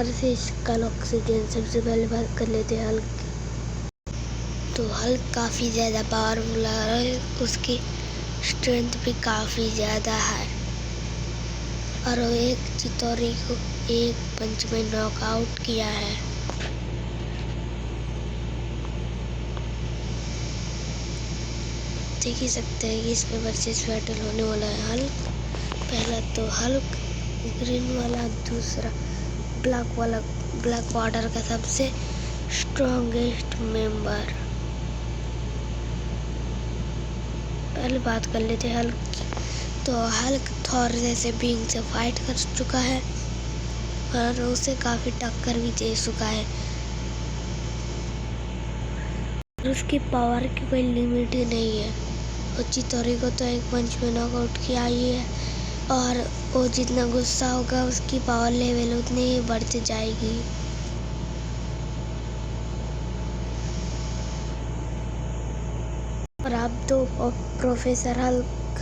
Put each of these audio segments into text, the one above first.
Versus कल oxygen. सबसे पहले बात कर लेते हैं हल्क की। तो हल्क काफ़ी ज़्यादा पावरफुल है, उसकी स्ट्रेंथ भी काफ़ी ज़्यादा है और वो एक चितौरी को एक पंच में नॉकआउट किया है। देख ही सकते हैं कि इसमें वर्सेस बैटल होने वाला है। हल्क पहला तो हल्क ग्रीन वाला, दूसरा ब्लैक वाटर का सबसे स्ट्रॉन्गेस्ट मेंबर। पहले बात कर लेते हैं हल्क की। तो हल्क थॉर जैसे बीइंग से फाइट कर चुका है और उसे काफ़ी टक्कर भी दे चुका है। उसकी पावर की कोई लिमिट ही नहीं है। वो चितौरी को तो एक पंच में नॉकआउट किया ही है और वो जितना गुस्सा होगा उसकी पावर लेवल उतनी ही बढ़ती जाएगी। और अब तो प्रोफेसर हल्क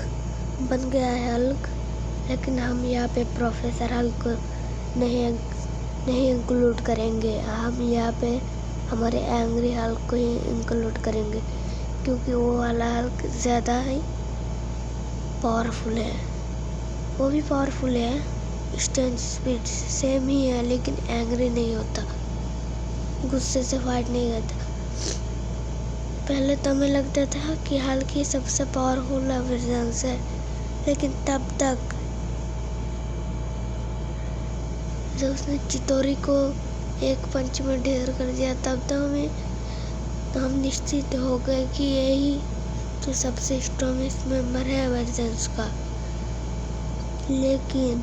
बन गया है हल्क, लेकिन हम यहाँ पे प्रोफेसर हल्क को नहीं इंक्लूड करेंगे। हम यहाँ पे हमारे एंग्री हल्क को ही इंक्लूड करेंगे, क्योंकि वो वाला हल्क ज़्यादा ही पावरफुल है। वो भी पावरफुल है, स्ट्रेंथ स्पीड सेम ही है, लेकिन एंग्री नहीं होता, गुस्से से फाइट नहीं करता। पहले तो हमें लगता था कि हल्क ही सबसे पावरफुल वर्जन है, लेकिन तब तक जब उसने चितौरी को एक पंच में ढेर कर दिया, तब तक हम निश्चित हो गए कि यही जो सबसे स्ट्रॉन्गेस्ट मेंबर है वर्जन्स का। लेकिन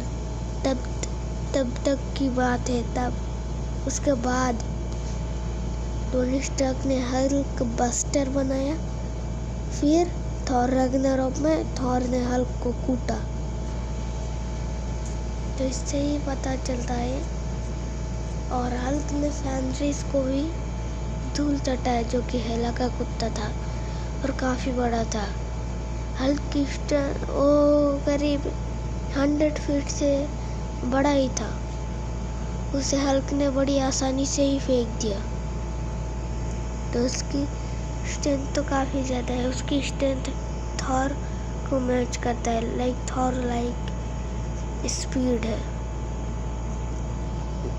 तब तक की बात है। तब उसके बाद टोनी स्टार्क ने हल्क बस्टर बनाया, फिर थॉर रैग्नारोक में थॉर ने हल्क को कूटा। तो इससे ही पता चलता है। और हल्क ने फैनरिस को भी धूल चटाया, जो कि हेला का कुत्ता था और काफ़ी बड़ा था। हल्क की वो करीब 100 फीट से बड़ा ही था। उसे हल्क ने बड़ी आसानी से ही फेंक दिया। तो उसकी स्ट्रेंथ तो काफ़ी ज़्यादा है। उसकी स्ट्रेंथ थॉर को मैच करता है। थॉर स्पीड है।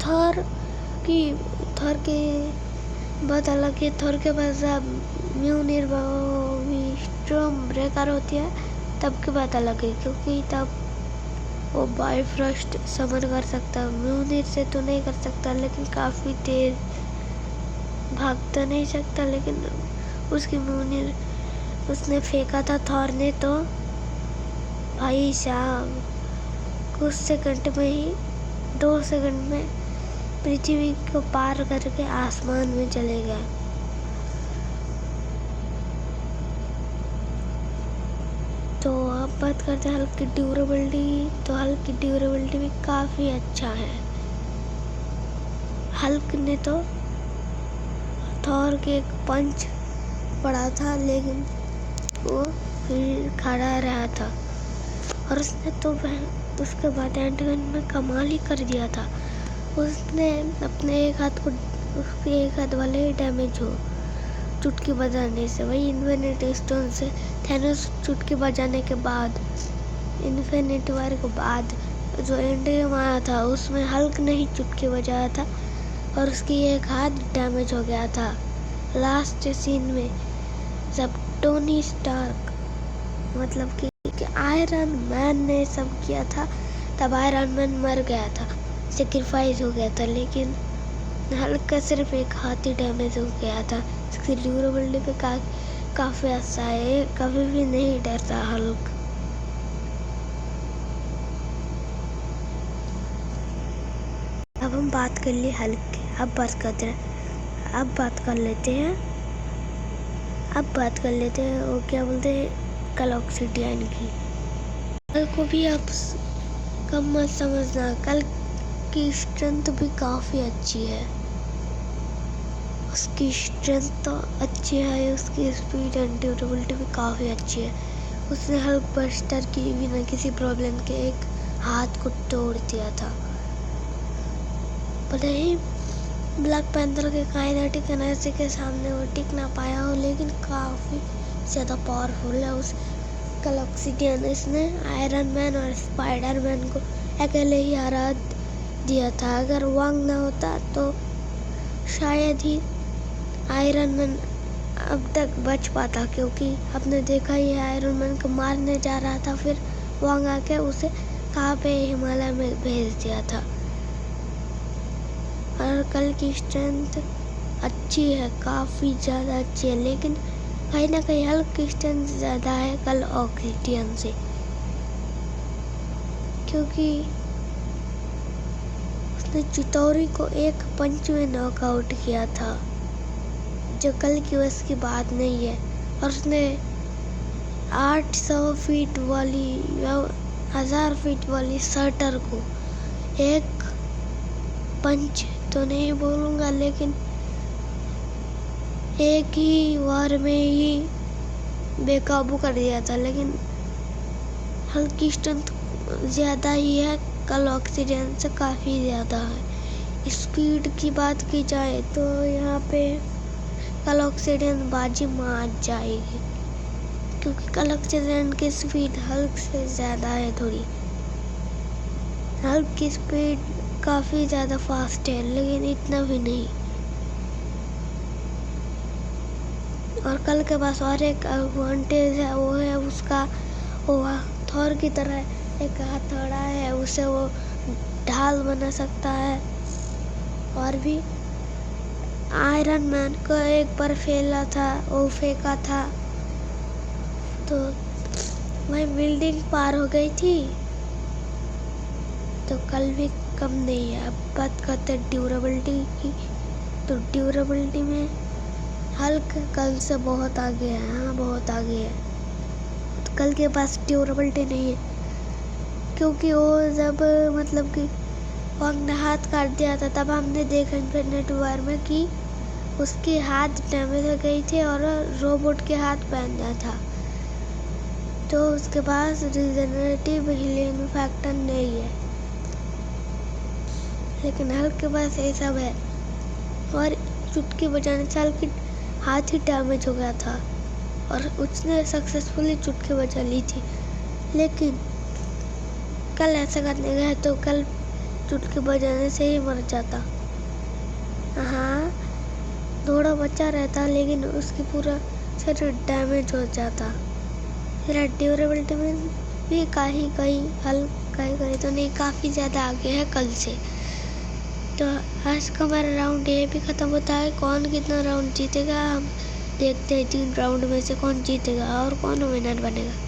थॉर के बात अलग है। थॉर के पास म्यूनिर भी स्टॉर्म ब्रेकर होती है, तब की बात अलग है, क्योंकि तब वो बाइफ्रॉस्ट समन कर सकता। म्यूनिर से तो नहीं कर सकता, लेकिन काफ़ी तेज भाग तो नहीं सकता। लेकिन उसकी म्यूनिर उसने फेंका था थॉर ने, तो भाई साहब कुछ सेकंड में ही 2 सेकंड में पृथ्वी को पार करके आसमान में चले गए। तो अब बात करते हैं हल्क की ड्यूरेबिलिटी। तो हल्क की ड्यूरेबिलिटी भी काफ़ी अच्छा है। हल्क ने तो थॉर के एक पंच पड़ा था, लेकिन वो फिर खड़ा रहा था और उसने तो उसके बाद एंडगन में कमाल ही कर दिया था। उसने अपने उसके एक हाथ वाले डैमेज हो चुटकी बजाने से, वही इन्फिनिटी स्टोन से थैनोस चुटकी बजाने के बाद, इन्फिनिटी वार के बाद जो एंड गेम आया था उसमें हल्क ने ही चुटकी बजाया था और उसकी एक हाथ डैमेज हो गया था। लास्ट सीन में जब टोनी स्टार्क मतलब कि आयरन मैन ने सब किया था, तब आयरन मैन मर गया था, सेक्रीफाइस हो गया था, लेकिन हल्क का सिर्फ एक हाथ ही डैमेज हो गया था। इसकी ड्यूरेबिलिटी पे काफ़ी अच्छा है, कभी भी नहीं डरता हल्क। अब हम बात कर लिए हल्क की। अब बात कर लेते हैं वो क्या बोलते हैं, कल ऑक्सीडियन की। कल को भी आप कम मत समझना, कल की स्ट्रेंथ भी काफ़ी अच्छी है। उसकी स्ट्रेंथ तो अच्छी है, उसकी स्पीड एंड ड्यूरेबिलिटी भी काफ़ी अच्छी है। उसने हल्क बस्टर की बिना किसी प्रॉब्लम के एक हाथ को तोड़ दिया था। भले ही ब्लैक पैंथर के काइनेटिक एनर्जी के सामने वो टिक ना पाया हो, लेकिन काफ़ी ज़्यादा पावरफुल है उस कल ऑक्सीजन। इसने आयरन मैन और स्पाइडर मैन को अकेले ही हरा दिया था। अगर वांग ना होता तो शायद ही आयरन मैन अब तक बच पाता, क्योंकि आपने देखा ही है आयरन मैन को मारने जा रहा था, फिर वांग आके उसे कहाँ पे हिमालय में भेज दिया था। और कल की स्ट्रेंथ अच्छी है, काफ़ी ज़्यादा अच्छी है, लेकिन कहीं ना कहीं हल्क की स्ट्रेंथ ज़्यादा है कल ऑक्सीजन से, क्योंकि उसने चितौरी को एक पंच में नॉकआउट किया था, जो कल की बस की बात नहीं है। और उसने 800 फीट वाली या 1000 फीट वाली शटर को एक पंच तो नहीं बोलूँगा, लेकिन एक ही वार में ही बेकाबू कर दिया था। लेकिन हल्की स्ट्रेंथ ज़्यादा ही है, कल ऑक्सीजन से काफ़ी ज़्यादा है। स्पीड की बात की जाए तो यहाँ पे कल ऑक्सीजन बाजी मार जाएगी, क्योंकि कल ऑक्सीजन की स्पीड हल्क से ज़्यादा है थोड़ी। हल्क की स्पीड काफ़ी ज़्यादा फास्ट है, लेकिन इतना भी नहीं। और कल के पास और एक एडवांटेज है, वो है उसका वो थॉर की तरह एक हथौड़ा है, उसे वो ढाल बना सकता है। और भी आयरन मैन को एक बार फेला था, वो फेंका था तो वही बिल्डिंग पार हो गई थी। तो कल भी कम नहीं है। अब बात करते हैं ड्यूरेबिलिटी की, तो ड्यूरेबिलिटी में हल्क कल से बहुत आगे है। हाँ, बहुत आगे है। तो कल के पास ड्यूरेबिलिटी नहीं है, क्योंकि वो जब मतलब कि वांग ने हाथ काट दिया था, तब हमने देखा इन्फिनिटी वॉर में कि उसके हाथ डैमेज हो गई थे और रोबोट के हाथ पहन गया था। तो उसके पास रिजेनरेटिव हीलिंग फैक्टर नहीं है, लेकिन हल्क के पास ये सब है। और चुटकी बजाने से हल्क की हाथ ही डैमेज हो गया था और उसने सक्सेसफुली चुटकी बजा ली थी। लेकिन कल ऐसा करने गया तो कल चुटकी बजाने से ही मर जाता। हाँ, थोड़ा बचा रहता, लेकिन उसकी पूरा शरीर डैमेज हो जाता। फिर ड्यूरेबिलिटी में भी कहीं कहीं तो नहीं, काफ़ी ज़्यादा आगे है कल से। तो आज का हमारा राउंड ये भी ख़त्म होता है। कौन कितना राउंड जीतेगा हम देखते हैं। 3 राउंड में से कौन जीतेगा और कौन विनर बनेगा।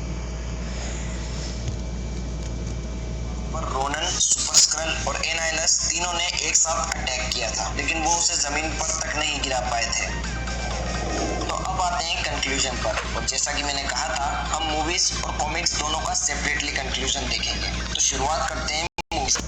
रोनन, सुपर स्क्रल और एनाइलस तीनों ने एक साथ अटैक किया था, लेकिन वो उसे जमीन पर तक नहीं गिरा पाए थे। तो अब आते हैं कंक्लूजन पर, और जैसा कि मैंने कहा था, हम मूवीज और कॉमिक्स दोनों का सेपरेटली कंक्लूजन देखेंगे। तो शुरुआत करते हैं मूवीज।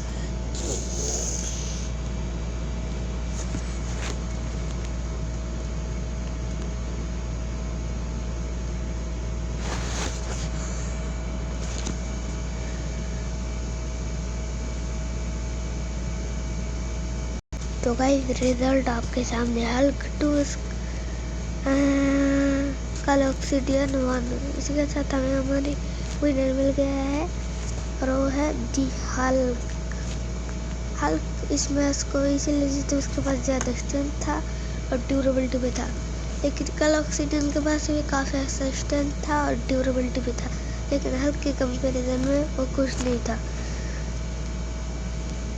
तो गाइस, रिजल्ट आपके सामने। हल्क 2 कल ऑक्सीजन 1, इसके साथ हमें हमारी विनर मिल गया है और वो है दी हल्क। हल्क इसमें उसको इसीलिए जीते, उसके पास ज़्यादा स्ट्रेंथ था और ड्यूरेबिलिटी भी था। लेकिन कल ऑक्सीजन के पास भी काफ़ी अच्छा स्ट्रेंथ था और ड्यूरेबिलिटी भी था, लेकिन हल्क के कंपेरिजन में वो कुछ नहीं था।